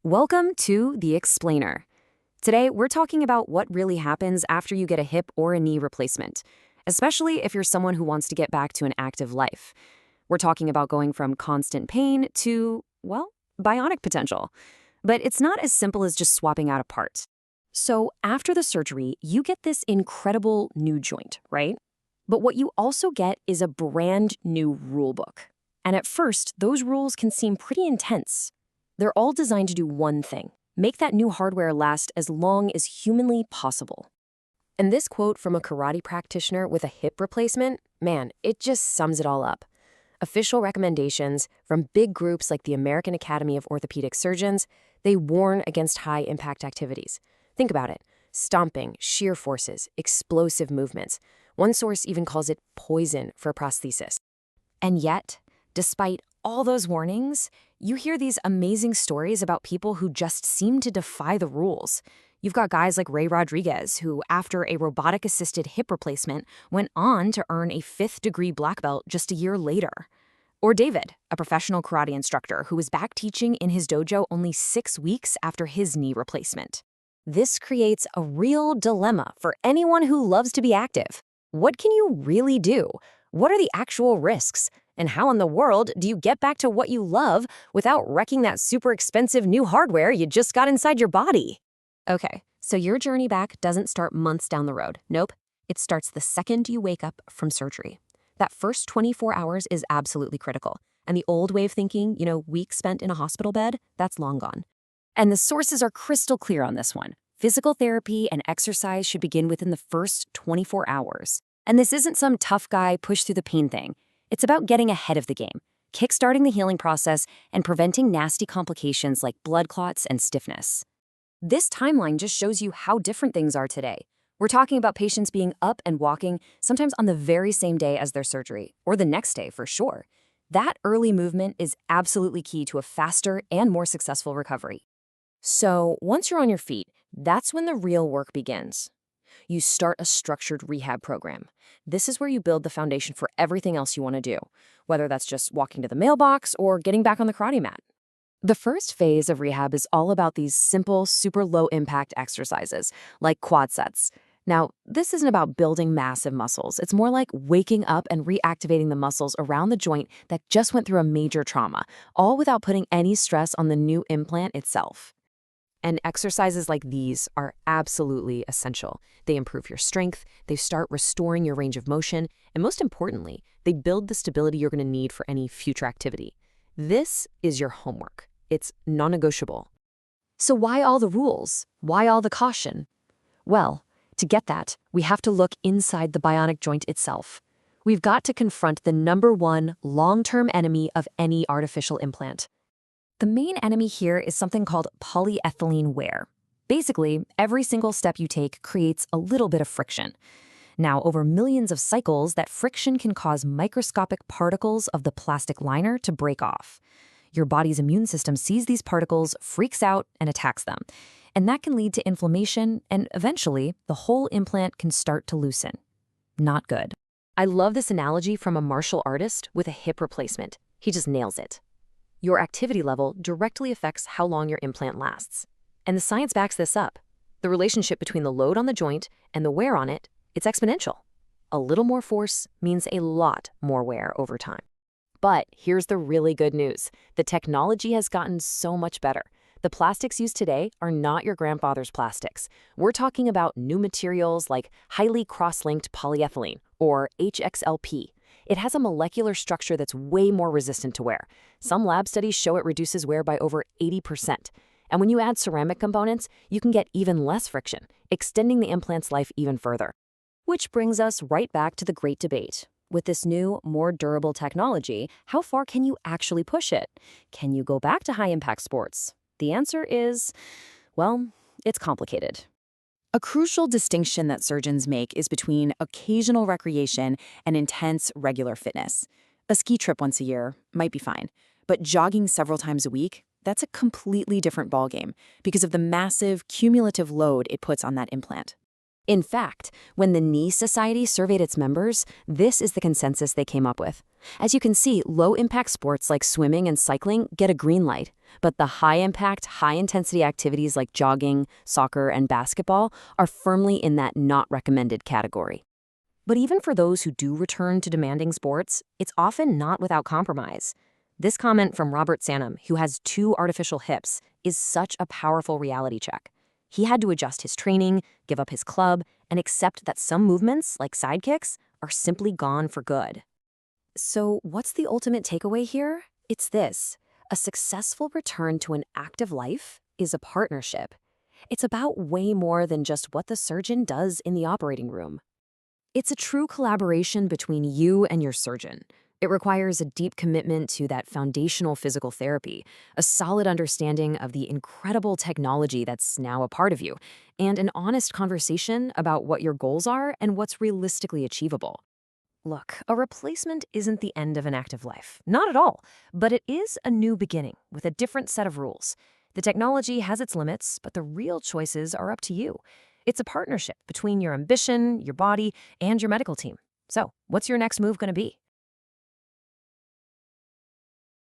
Welcome to The Explainer. Today, we're talking about what really happens after you get a hip or a knee replacement, especially if you're someone who wants to get back to an active life. We're talking about going from constant pain to, well, bionic potential. But it's not as simple as just swapping out a part. So after the surgery, you get this incredible new joint, right? But what you also get is a brand new rule book. And at first, those rules can seem pretty intense. They're all designed to do one thing: make that new hardware last as long as humanly possible. And this quote from a karate practitioner with a hip replacement, man, it just sums it all up. Official recommendations from big groups like the American Academy of Orthopedic Surgeons, they warn against high-impact activities. Think about it: stomping, shear forces, explosive movements. One source even calls it poison for prosthesis. And yet, despite all those warnings, you hear these amazing stories about people who just seem to defy the rules. You've got guys like Ray Rodriguez, who, after a robotic-assisted hip replacement, went on to earn a 5th-degree black belt just a year later. Or David, a professional karate instructor who was back teaching in his dojo only 6 weeks after his knee replacement. This creates a real dilemma for anyone who loves to be active. What can you really do? What are the actual risks? And how in the world do you get back to what you love without wrecking that super expensive new hardware you just got inside your body? Okay, so your journey back doesn't start months down the road. Nope, it starts the second you wake up from surgery. That first 24 hours is absolutely critical. And the old way of thinking, weeks spent in a hospital bed, that's long gone. And the sources are crystal clear on this one. Physical therapy and exercise should begin within the first 24 hours. And this isn't some tough guy push through the pain thing. It's about getting ahead of the game, kickstarting the healing process, and preventing nasty complications like blood clots and stiffness. This timeline just shows you how different things are today. We're talking about patients being up and walking, sometimes on the very same day as their surgery, or the next day for sure. That early movement is absolutely key to a faster and more successful recovery. So once you're on your feet, that's when the real work begins. You start a structured rehab program. This is where you build the foundation for everything else you want to do, whether that's just walking to the mailbox or getting back on the karate mat. The first phase of rehab is all about these simple, super low-impact exercises, like quad sets. Now, this isn't about building massive muscles. It's more like waking up and reactivating the muscles around the joint that just went through a major trauma, all without putting any stress on the new implant itself. And exercises like these are absolutely essential. They improve your strength, they start restoring your range of motion, and most importantly, they build the stability you're going to need for any future activity. This is your homework. It's non-negotiable. So why all the rules? Why all the caution? Well, to get that, we have to look inside the bionic joint itself. We've got to confront the #1 long-term enemy of any artificial implant. The main enemy here is something called polyethylene wear. Basically, every single step you take creates a little bit of friction. Now, over millions of cycles, that friction can cause microscopic particles of the plastic liner to break off. Your body's immune system sees these particles, freaks out, and attacks them. And that can lead to inflammation, and eventually, the whole implant can start to loosen. Not good. I love this analogy from a martial artist with a hip replacement. He just nails it. Your activity level directly affects how long your implant lasts. And the science backs this up. The relationship between the load on the joint and the wear on it, it's exponential. A little more force means a lot more wear over time. But here's the really good news. The technology has gotten so much better. The plastics used today are not your grandfather's plastics. We're talking about new materials like highly cross-linked polyethylene, or HXLP. It has a molecular structure that's way more resistant to wear. Some lab studies show it reduces wear by over 80%. And when you add ceramic components, you can get even less friction, extending the implant's life even further. Which brings us right back to the great debate. With this new, more durable technology, how far can you actually push it? Can you go back to high-impact sports? The answer is, well, it's complicated. A crucial distinction that surgeons make is between occasional recreation and intense, regular fitness. A ski trip once a year might be fine, but jogging several times a week, that's a completely different ballgame because of the massive cumulative load it puts on that implant. In fact, when the Knee Society surveyed its members, this is the consensus they came up with. As you can see, low-impact sports like swimming and cycling get a green light, but the high-impact, high-intensity activities like jogging, soccer, and basketball are firmly in that not recommended category. But even for those who do return to demanding sports, it's often not without compromise. This comment from Robert Sanham, who has 2 artificial hips, is such a powerful reality check. He had to adjust his training, give up his club, and accept that some movements, like sidekicks, are simply gone for good. So what's the ultimate takeaway here? It's this: a successful return to an active life is a partnership. It's about way more than just what the surgeon does in the operating room. It's a true collaboration between you and your surgeon. It requires a deep commitment to that foundational physical therapy, a solid understanding of the incredible technology that's now a part of you, and an honest conversation about what your goals are and what's realistically achievable. Look, a replacement isn't the end of an active life. Not at all. But it is a new beginning with a different set of rules. The technology has its limits, but the real choices are up to you. It's a partnership between your ambition, your body, and your medical team. So, what's your next move going to be?